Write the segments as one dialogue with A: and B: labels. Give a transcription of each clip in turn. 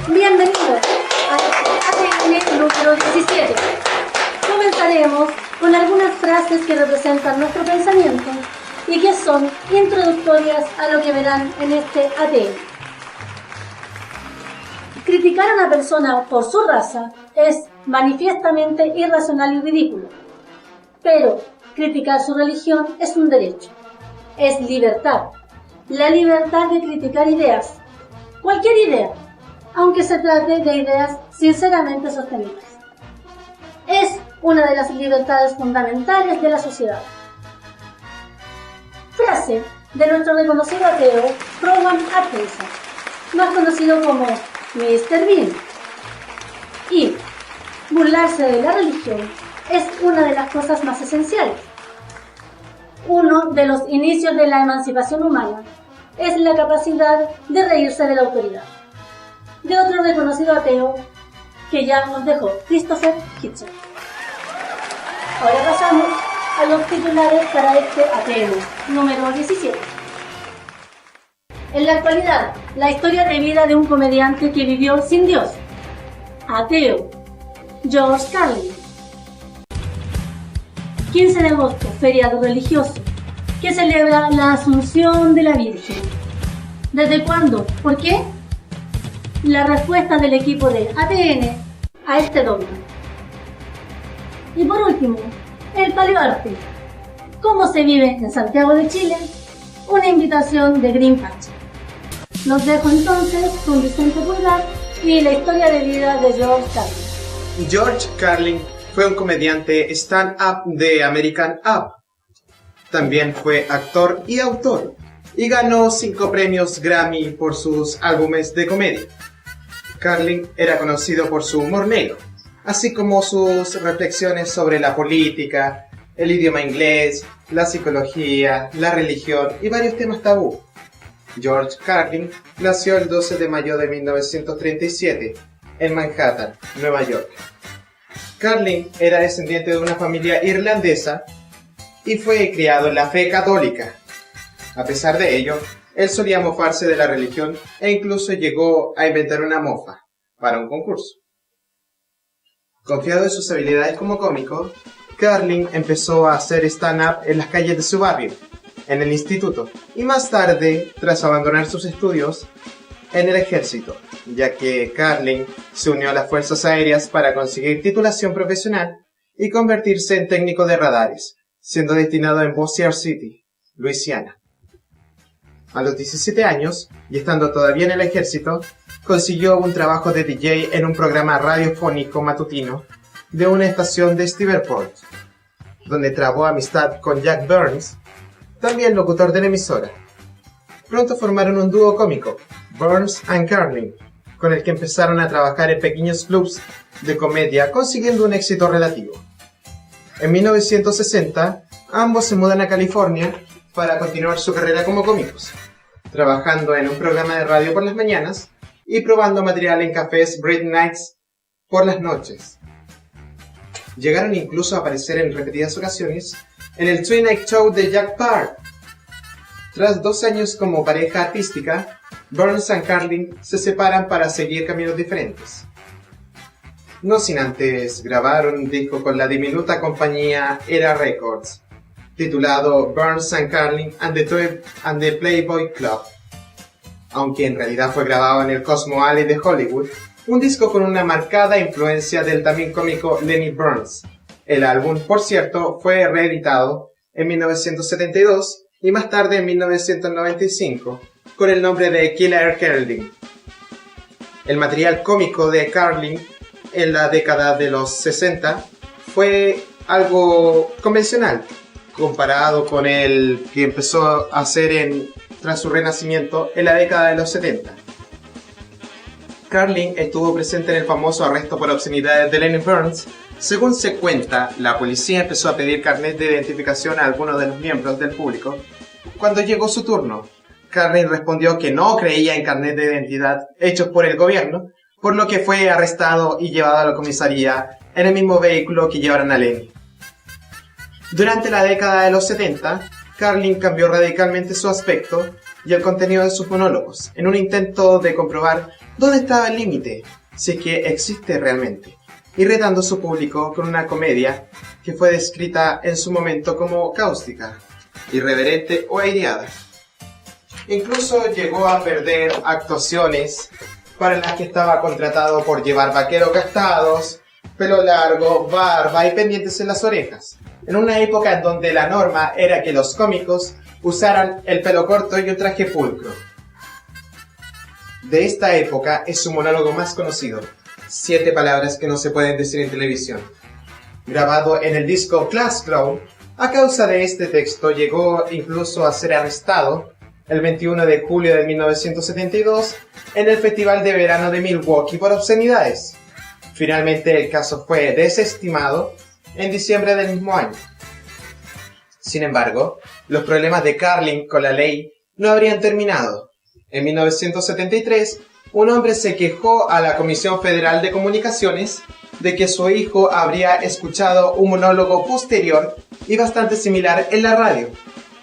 A: Bienvenidos a ATN número 17. Comenzaremos con algunas frases que representan nuestro pensamiento y que son introductorias a lo que verán en este ATN. Criticar a una persona por su raza es manifiestamente irracional y ridículo, pero criticar su religión es un derecho, es libertad, la libertad de criticar ideas, cualquier idea, aunque se trate de ideas sinceramente sostenibles. Es una de las libertades fundamentales de la sociedad. Frase de nuestro reconocido ateo Rowan Atkinson, más conocido como Mr. Bean. Y burlarse de la religión es una de las cosas más esenciales. Uno de los inicios de la emancipación humana es la capacidad de reírse de la autoridad. De otro reconocido ateo que ya nos dejó, Christopher Hitchens. Ahora pasamos a los titulares para este ATN número 17. En la actualidad, la historia de vida de un comediante que vivió sin Dios, ateo, George Carlin. 15 de agosto, feriado religioso, que celebra la Asunción de la Virgen. ¿Desde cuándo? ¿Por qué? La respuesta del equipo de ATN a este dogma. Y por último, el paleoarte. ¿Cómo se vive en Santiago de Chile? Una invitación de Green Patch. Los dejo entonces con Vicente Pulgar y la historia de vida de George Carlin.
B: George Carlin fue un comediante stand-up de American Up. También fue actor y autor, y ganó 5 premios Grammy por sus álbumes de comedia. Carlin era conocido por su humor negro, así como sus reflexiones sobre la política, el idioma inglés, la psicología, la religión y varios temas tabú. George Carlin nació el 12 de mayo de 1937 en Manhattan, Nueva York. Carlin era descendiente de una familia irlandesa y fue criado en la fe católica. A pesar de ello, él solía mofarse de la religión e incluso llegó a inventar una mofa para un concurso. Confiado en sus habilidades como cómico, Carlin empezó a hacer stand-up en las calles de su barrio, en el instituto, y más tarde, tras abandonar sus estudios, en el ejército, ya que Carlin se unió a las fuerzas aéreas para conseguir titulación profesional y convertirse en técnico de radares, siendo destinado en Bossier City, Luisiana. A los 17 años, y estando todavía en el ejército, consiguió un trabajo de DJ en un programa radiofónico matutino de una estación de Stevenport, donde trabó amistad con Jack Burns, también locutor de la emisora. Pronto formaron un dúo cómico, Burns and Carlin, con el que empezaron a trabajar en pequeños clubs de comedia, consiguiendo un éxito relativo. En 1960, ambos se mudan a California para continuar su carrera como cómicos, trabajando en un programa de radio por las mañanas y probando material en cafés Break Nights por las noches. Llegaron incluso a aparecer en repetidas ocasiones en el Twilight Show de Jack Paar. Tras 2 años como pareja artística, Burns y Carlin se separan para seguir caminos diferentes. No sin antes grabar un disco con la diminuta compañía Era Records, titulado Burns and Carlin and the Playboy Club, aunque en realidad fue grabado en el Cosmo Alley de Hollywood, un disco con una marcada influencia del también cómico Lenny Burns. El álbum, por cierto, fue reeditado en 1972 y más tarde en 1995 con el nombre de Killer Carlin. El material cómico de Carlin en la década de los 60 fue algo convencional comparado con el que empezó a hacer tras su renacimiento en la década de los 70. Carlin estuvo presente en el famoso arresto por obscenidades de Lenny Burns. Según se cuenta, la policía empezó a pedir carnet de identificación a algunos de los miembros del público. Cuando llegó su turno, Carlin respondió que no creía en carnet de identidad hechos por el gobierno, por lo que fue arrestado y llevado a la comisaría en el mismo vehículo que llevaron a Lenny. Durante la década de los 70, Carlin cambió radicalmente su aspecto y el contenido de sus monólogos, en un intento de comprobar dónde estaba el límite, si es que existe realmente, y retando a su público con una comedia que fue descrita en su momento como cáustica, irreverente o aireada. Incluso llegó a perder actuaciones para las que estaba contratado por llevar vaqueros gastados, pelo largo, barba y pendientes en las orejas, en una época en donde la norma era que los cómicos usaran el pelo corto y un traje pulcro. De esta época es su monólogo más conocido, 7 palabras que no se pueden decir en televisión. Grabado en el disco Class Clown, a causa de este texto llegó incluso a ser arrestado el 21 de julio de 1972 en el Festival de Verano de Milwaukee por obscenidades. Finalmente el caso fue desestimado en diciembre del mismo año. Sin embargo, los problemas de Carlin con la ley no habrían terminado. En 1973, un hombre se quejó a la Comisión Federal de Comunicaciones de que su hijo habría escuchado un monólogo posterior y bastante similar en la radio,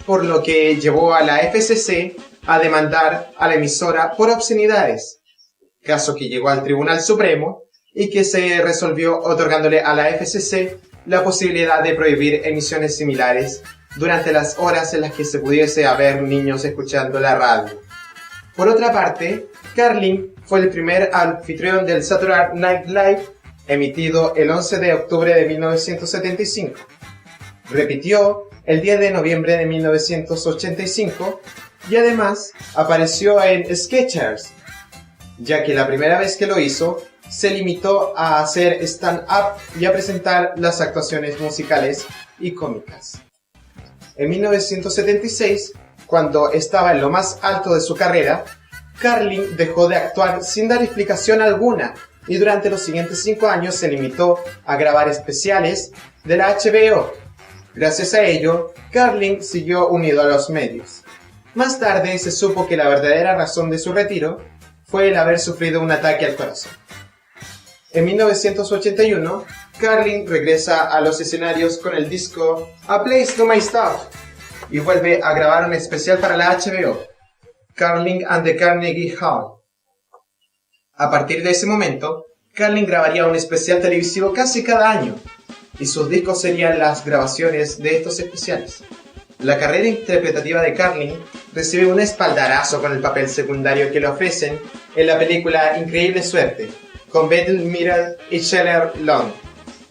B: por lo que llevó a la FCC a demandar a la emisora por obscenidades, caso que llegó al Tribunal Supremo y que se resolvió otorgándole a la FCC la posibilidad de prohibir emisiones similares durante las horas en las que se pudiese haber niños escuchando la radio. Por otra parte, Carlin fue el primer anfitrión del Saturday Night Live, emitido el 11 de octubre de 1975. Repitió el 10 de noviembre de 1985 y además apareció en Sketchers, ya que la primera vez que lo hizo se limitó a hacer stand-up y a presentar las actuaciones musicales y cómicas. En 1976, cuando estaba en lo más alto de su carrera, Carlin dejó de actuar sin dar explicación alguna y durante los siguientes 5 años se limitó a grabar especiales de la HBO. Gracias a ello, Carlin siguió unido a los medios. Más tarde se supo que la verdadera razón de su retiro fue el haber sufrido un ataque al corazón. En 1981, Carlin regresa a los escenarios con el disco A Place to My Stuff y vuelve a grabar un especial para la HBO, Carlin and the Carnegie Hall. A partir de ese momento, Carlin grabaría un especial televisivo casi cada año, y sus discos serían las grabaciones de estos especiales. La carrera interpretativa de Carlin recibe un espaldarazo con el papel secundario que le ofrecen en la película Increíble Suerte, con Bette Midler y Shelley Long,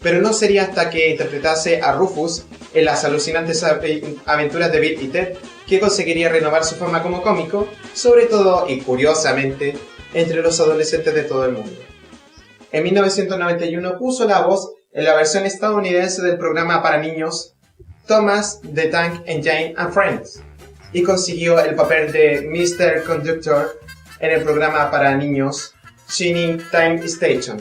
B: pero no sería hasta que interpretase a Rufus en las alucinantes aventuras de Bill y Ted que conseguiría renovar su fama como cómico, sobre todo y curiosamente entre los adolescentes de todo el mundo. En 1991 puso la voz en la versión estadounidense del programa para niños Thomas the Tank Engine and Friends y consiguió el papel de Mr. Conductor en el programa para niños Shining Time Station.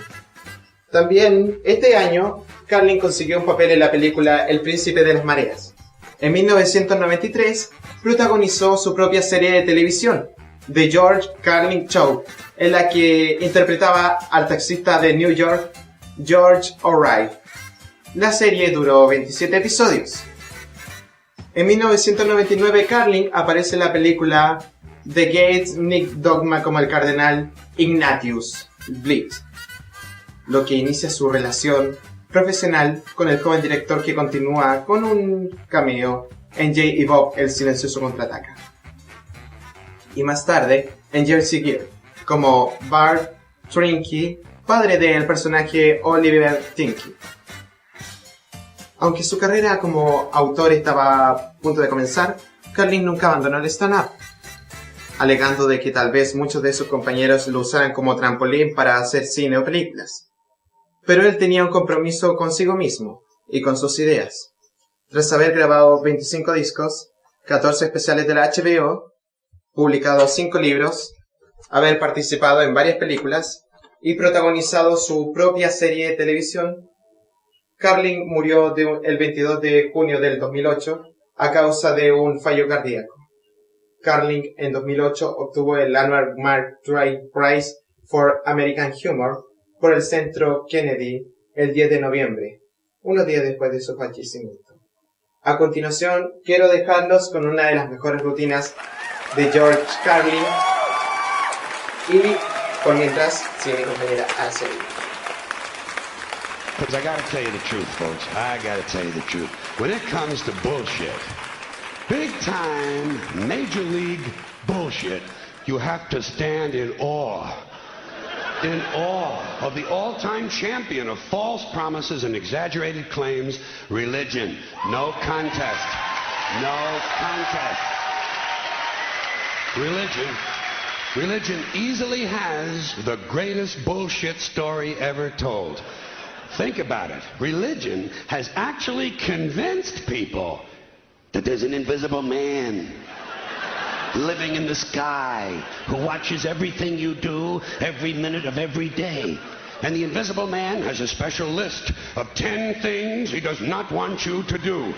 B: También este año Carlin consiguió un papel en la película El Príncipe de las Mareas. En 1993 protagonizó su propia serie de televisión, The George Carlin Show, en la que interpretaba al taxista de New York, George O'Reilly. La serie duró 27 episodios. En 1999 Carlin aparece en la película The Gates Nick Dogma como el cardenal Ignatius Blitz, lo que inicia su relación profesional con el joven director que continúa con un cameo en Jay y Bob el silencioso contraataca. Y más tarde en Jersey Girl, como Bart Trinky, padre del personaje Oliver Tinky. Aunque su carrera como autor estaba a punto de comenzar, Carlin nunca abandonó el stand-up, alegando de que tal vez muchos de sus compañeros lo usaran como trampolín para hacer cine o películas. Pero él tenía un compromiso consigo mismo y con sus ideas. Tras haber grabado 25 discos, 14 especiales de la HBO, publicado 5 libros, haber participado en varias películas, y protagonizado su propia serie de televisión. Carlin murió el 22 de junio del 2008 a causa de un fallo cardíaco. Carlin en 2008 obtuvo el Annual Mark Twain Prize for American Humor por el Centro Kennedy el 10 de noviembre, unos días después de su fallecimiento. A continuación, quiero dejarlos con una de las mejores rutinas de George Carlin y por mientras sigue mi compañera Araceli.
C: Because I gotta tell you the truth, folks. I gotta tell you the truth. When it comes to bullshit, big time, major league bullshit, you have to stand in awe of the all-time champion of false promises and exaggerated claims, religion. No contest. No contest. Religion easily has the greatest bullshit story ever told. Think about it. Religion has actually convinced people that there's an invisible man living in the sky who watches everything you do every minute of every day. And the invisible man has a special list of 10 things he does not want you to do.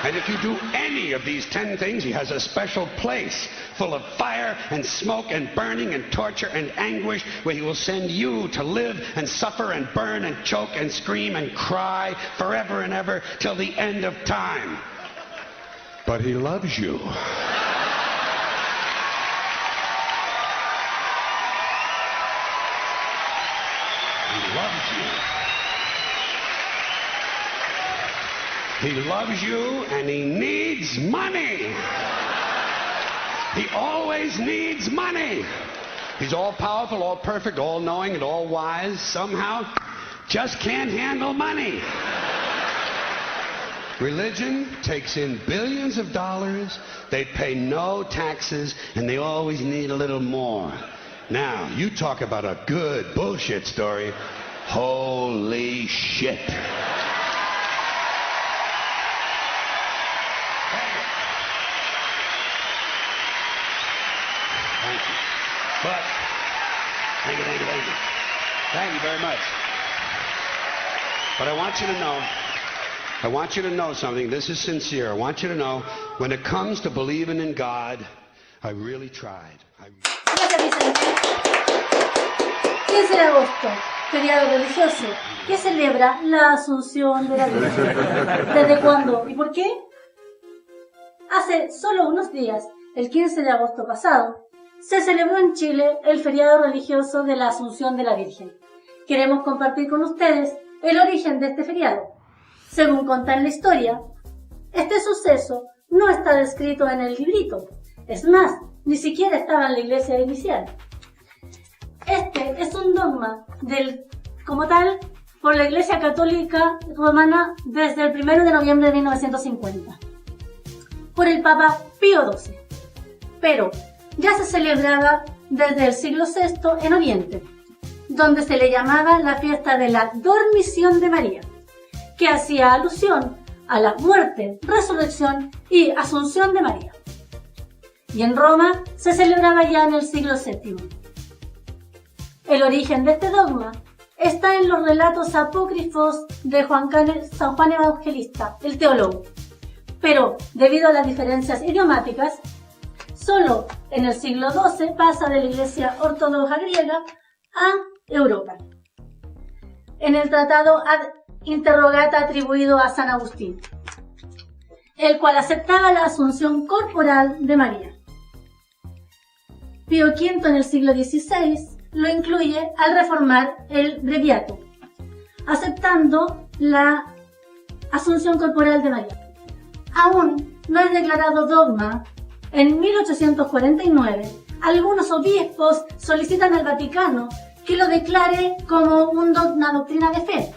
C: And if you do any of these 10 things, he has a special place full of fire and smoke and burning and torture and anguish where he will send you to live and suffer and burn and choke and scream and cry forever and ever till the end of time. But he loves you. He loves you. He loves you and he needs money. He always needs money. He's all powerful, all perfect, all knowing, and all wise. Somehow, just can't handle money. Religion takes in billions of dollars. They pay no taxes, and they always need a little more. Now, you talk about a good bullshit story. Holy shit. But, thank you very much. But I want you to know something. This is sincere. I want you to know, when it comes to believing in God, I really tried.
A: Gracias, Vicente. 15 de agosto, feriado religioso, que celebra la Asunción de la Virgen. ¿Desde cuándo y por qué? Hace solo unos días, el 15 de agosto pasado, se celebró en Chile el feriado religioso de la Asunción de la Virgen. Queremos compartir con ustedes el origen de este feriado. Según cuenta en la historia, este suceso no está descrito en el librito. Es más, ni siquiera estaba en la iglesia inicial. Este es un dogma como tal por la Iglesia Católica Romana desde el 1 de noviembre de 1950, por el Papa Pío XII. Pero ya se celebraba desde el siglo VI en Oriente, donde se le llamaba la fiesta de la Dormición de María, que hacía alusión a la muerte, resurrección y asunción de María. Y en Roma se celebraba ya en el siglo VII. El origen de este dogma está en los relatos apócrifos de San Juan Evangelista, el teólogo. Pero, debido a las diferencias idiomáticas, solo en el siglo XII pasa de la Iglesia Ortodoxa griega a Europa. En el tratado Ad Interrogata atribuido a San Agustín, el cual aceptaba la asunción corporal de María. Pío V en el siglo XVI lo incluye al reformar el Breviario, aceptando la asunción corporal de María. Aún no es declarado dogma. En 1849, algunos obispos solicitan al Vaticano que lo declare como una doctrina de fe,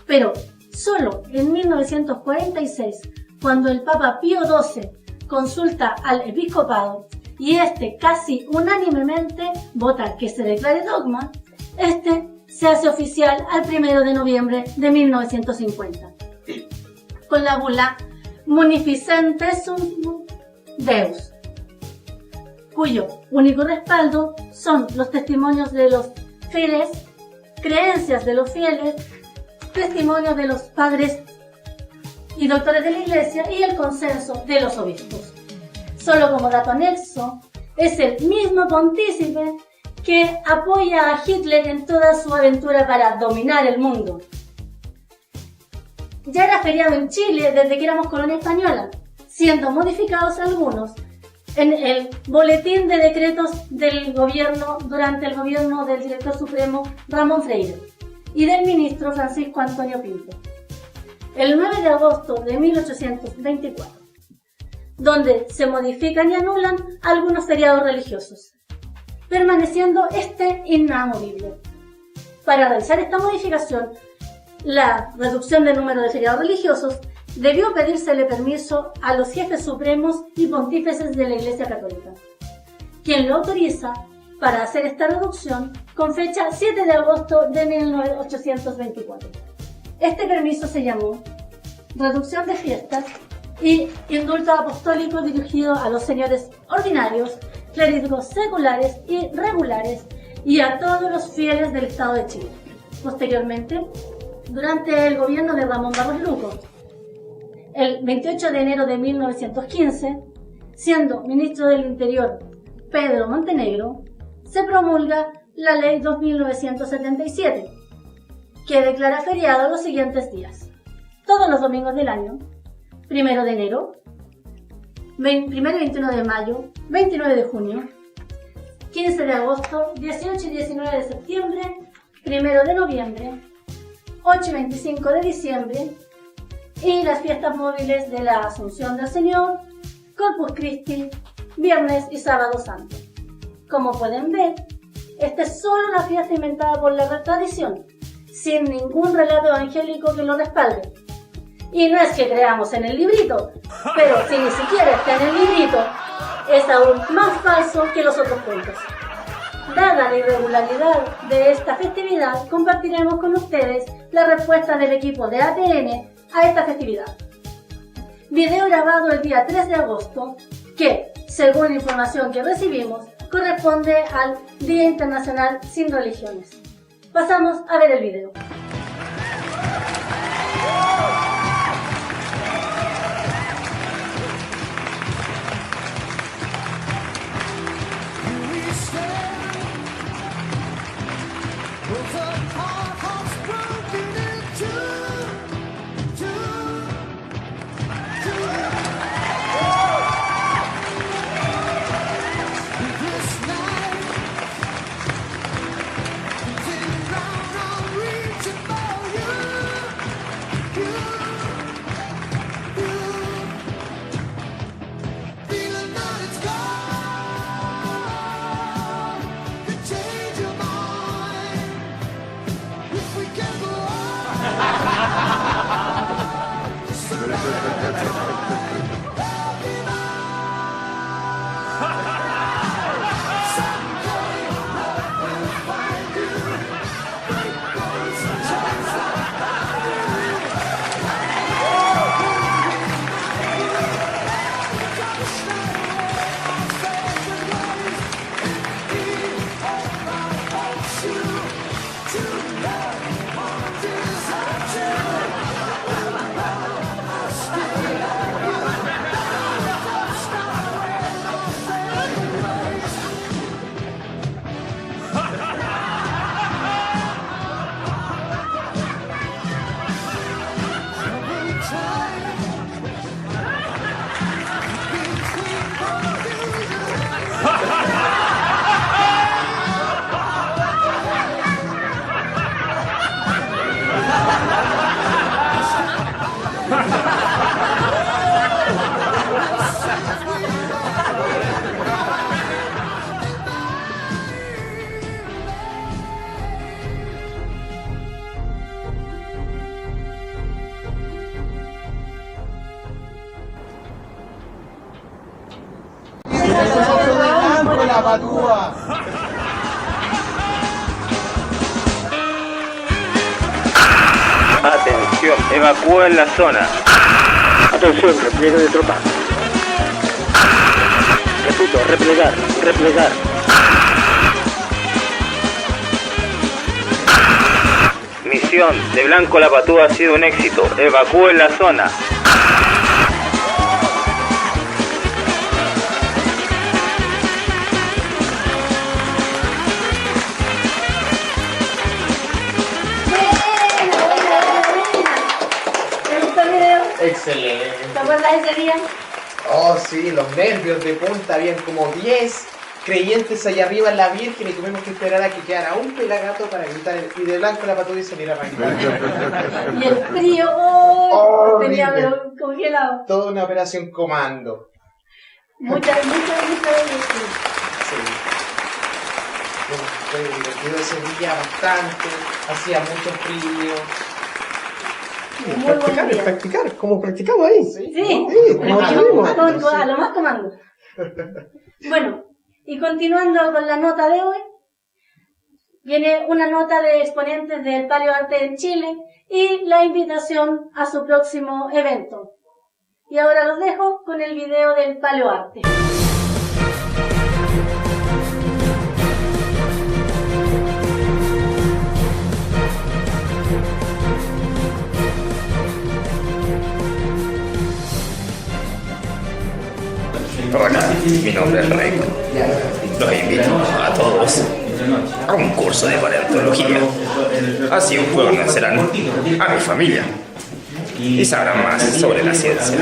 A: pero solo en 1946, cuando el Papa Pío XII consulta al episcopado y este casi unánimemente vota que se declare dogma, este se hace oficial al 1 de noviembre de 1950, con la bula Munificentesum Deus, cuyo único respaldo son los testimonios de los fieles, creencias de los fieles, testimonios de los padres y doctores de la Iglesia y el consenso de los obispos. Solo como dato anexo, es el mismo pontícipe que apoya a Hitler en toda su aventura para dominar el mundo. Ya era feriado en Chile desde que éramos colonia española, siendo modificados algunos en el boletín de decretos del gobierno durante el gobierno del director supremo Ramón Freire y del ministro Francisco Antonio Pinto. El 9 de agosto de 1824, donde se modifican y anulan algunos feriados religiosos, permaneciendo este inamovible. Para realizar esta modificación, la reducción del número de feriados religiosos debió pedírsele permiso a los jefes supremos y pontífices de la Iglesia Católica, quien lo autoriza para hacer esta reducción con fecha 7 de agosto de 1824. Este permiso se llamó Reducción de Fiestas y Indulto Apostólico dirigido a los señores ordinarios, clérigos seculares y regulares y a todos los fieles del Estado de Chile. Posteriormente, durante el gobierno de Ramón Barros Luco, el 28 de enero de 1915, siendo ministro del Interior Pedro Montenegro, se promulga la Ley 2977, que declara feriado los siguientes días: todos los domingos del año, 1 de enero, 1 y 21 de mayo, 29 de junio, 15 de agosto, 18 y 19 de septiembre, 1 de noviembre, 8 y 25 de diciembre, y las fiestas móviles de la Asunción del Señor, Corpus Christi, Viernes y Sábado Santo. Como pueden ver, esta es solo una fiesta inventada por la tradición, sin ningún relato evangélico que lo respalde. Y no es que creamos en el librito, pero si ni siquiera está en el librito, es aún más falso que los otros cuentos. Dada la irregularidad de esta festividad, compartiremos con ustedes la respuesta del equipo de ATN a esta festividad. Video grabado el día 3 de agosto, que, según la información que recibimos, corresponde al Día Internacional Sin Religiones. Pasamos a ver el video.
D: Atención, evacúen la zona.
E: Atención, repliegue de tropas. Repito, replegar, replegar.
D: operación de Blanco la Patúa ha sido un éxito. Evacúen la zona.
A: ¿Te gustó el video?
B: Excelente.
A: ¿Te acuerdas ese día?
B: Oh, sí, los nervios de punta. Habían como 10 creyentes allá arriba en la Virgen y tuvimos que esperar a que quedara un pelagato para gritar y de Blanco la Patúa y salir a arrancar.
A: Y el frío, tenía
B: Horrible.
A: pero congelado.
B: Toda una operación comando.
A: Muchas veces.
B: Sí. Fue divertido ese día bastante. Hacía mucho frío.
A: Muy buen día.
F: Practicar, como practicamos ahí.
A: Sí,
F: como
A: a
F: estuvimos.
A: lo más comando. Bueno, y continuando con la nota de hoy, viene una nota de exponentes del paleoarte en Chile y la invitación a su próximo evento. Y ahora los dejo con el video del paleoarte.
G: Hola, mi nombre es Raymond. Los invito a todos a un curso de paleontología. Así conocerán a mi familia y sabrán más sobre la ciencia.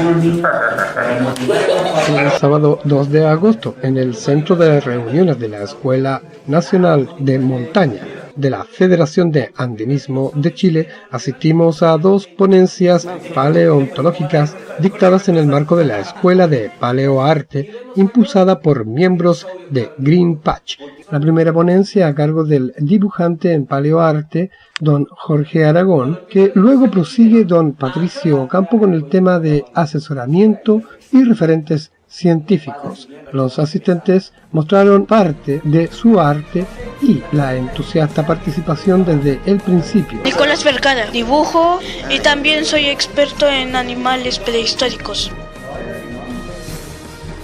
F: El sábado 2 de agosto, en el Centro de Reuniones de la Escuela Nacional de Montaña de la Federación de Andinismo de Chile, asistimos a 2 ponencias paleontológicas dictadas en el marco de la Escuela de Paleoarte, impulsada por miembros de Green Patch. La primera ponencia a cargo del dibujante en paleoarte, don Jorge Aragón, que luego prosigue don Patricio Ocampo con el tema de asesoramiento y referentes científicos. Los asistentes mostraron parte de su arte y la entusiasta participación desde el principio.
H: Nicolás Vergara, dibujo y también soy experto en animales prehistóricos.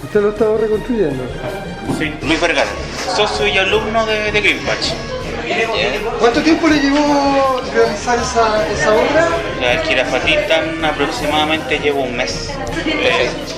F: ¿Usted lo estaba reconstruyendo?
I: Sí, Luis Vergara, socio y alumno de Green Patch.
F: ¿Cuánto tiempo le llevó realizar esa obra?
I: La Quirafatita aproximadamente lleva un mes.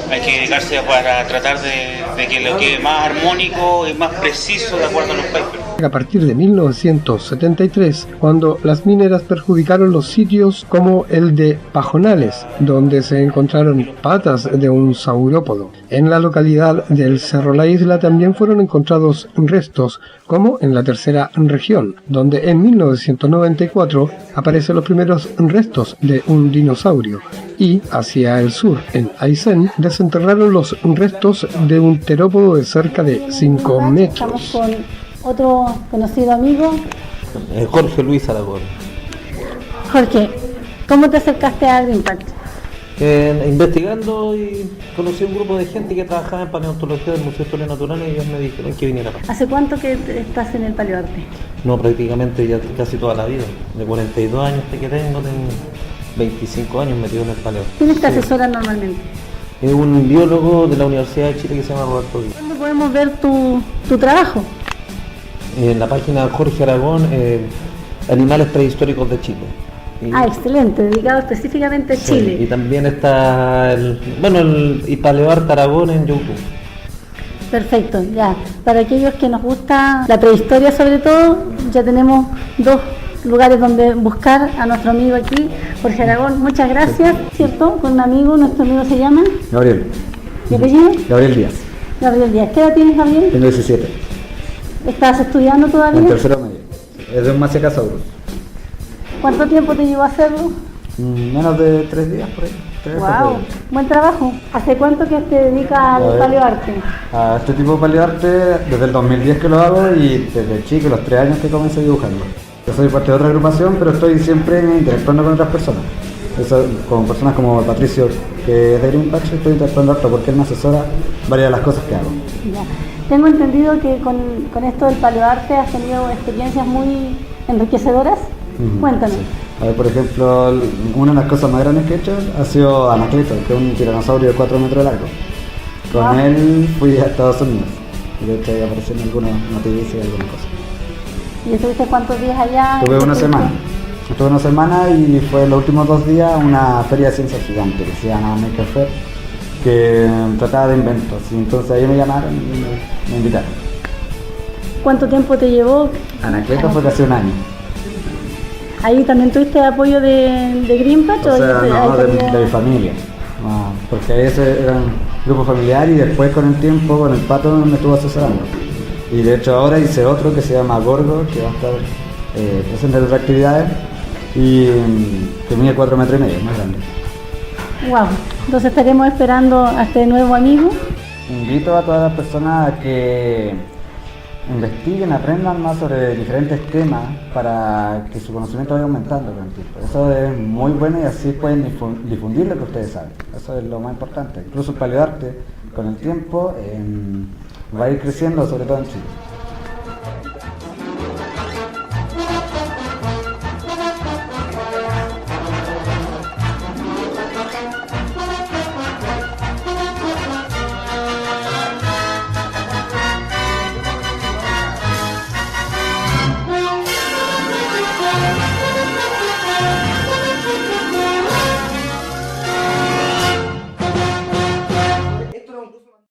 I: Hay que dedicarse para tratar de que lo quede más armónico y más preciso de acuerdo a los papers.
F: A partir de 1973, cuando las mineras perjudicaron los sitios como el de Pajonales, donde se encontraron patas de un saurópodo. En la localidad del Cerro La Isla también fueron encontrados restos, como en la tercera región, donde en 1994 aparecen los primeros restos de un dinosaurio, y hacia el sur, en Aysén, desenterraron los restos de un terópodo de cerca de 5 metros.
A: Estamos con otro conocido amigo.
J: Jorge Luis Aragón.
A: Jorge, ¿cómo te acercaste a Green Patch?
J: Investigando y conocí un grupo de gente que trabajaba en paleontología del Museo de Historia Natural y ellos me dijeron que viniera para acá.
A: ¿Hace cuánto que estás en el paleoarte?
J: No, prácticamente ya casi toda la vida. De 42 años que tengo 25 años metido en el paleo.
A: ¿Quiénes te asesoran normalmente?
J: Es un biólogo de la Universidad de Chile que se llama Roberto Díaz.
A: ¿Dónde podemos ver tu trabajo?
J: En la página Jorge Aragón, Animales Prehistóricos de Chile.
A: Excelente, dedicado específicamente a Chile.
J: Y también está el Paleoarte Aragón en YouTube.
A: Perfecto, ya. Para aquellos que nos gusta la prehistoria sobre todo, ya tenemos 2 lugares donde buscar a nuestro amigo aquí, Jorge Aragón. Muchas gracias, ¿cierto? Con un amigo, nuestro amigo se llama...
J: Gabriel.
A: ¿Qué apellido?
J: Gabriel Díaz.
A: Gabriel Díaz. ¿Qué edad tienes, Gabriel?
J: Tengo 17.
A: ¿Estás estudiando todavía?
J: En tercero medio. Es de un Masecasaurus.
A: ¿Cuánto tiempo te llevó a hacerlo?
J: Menos de 3 días por ahí. 3 o 4
A: Wow,
J: días.
A: buen trabajo. ¿Hace cuánto que te dedicas al paleoarte?
J: A este tipo de paleoarte desde el 2010 que lo hago y desde chico, los 3 años que comencé dibujando. Yo soy parte de otra agrupación, pero estoy siempre interactuando con otras personas. Eso, con personas como Patricio, que es de Green Patch, estoy interactuando harto porque él me asesora varias de las cosas que hago.
A: Ya. Tengo entendido que con esto del paleoarte has tenido experiencias muy enriquecedoras. Cuéntame.
J: Sí. A ver, por ejemplo, una de las cosas más grandes que he hecho ha sido Anacleto, que es un tiranosaurio de 4 metros de largo. Con él fui a Estados Unidos. Y de hecho ahí aparecen algunas noticias y algunas cosas.
A: ¿Y estuviste cuántos días allá?
J: Tuve una semana. Estuve una semana y fue los últimos 2 días una feria de ciencias gigante que se llama Maker Fair, que trataba de inventos. Y entonces ahí me llamaron y me invitaron.
A: ¿Cuánto tiempo te llevó?
J: Anacleto fue casi un año.
A: ¿Ahí también tuviste apoyo de Green Patch?
J: O sea, no, de mi familia. No, porque ese era un grupo familiar y después con el tiempo, con el Pato me estuvo asesorando. Y de hecho ahora hice otro que se llama Gorgo, que va a estar presente en otras actividades y que mide 4,5 metros, más grande.
A: Wow, entonces estaremos esperando a este nuevo amigo.
J: Invito a todas las personas a que investiguen, aprendan más sobre diferentes temas para que su conocimiento vaya aumentando con el tiempo. Eso es muy bueno y así pueden difundir lo que ustedes saben. Eso es lo más importante. Incluso el paleoarte con el tiempo va a ir creciendo, sobre todo en Chile.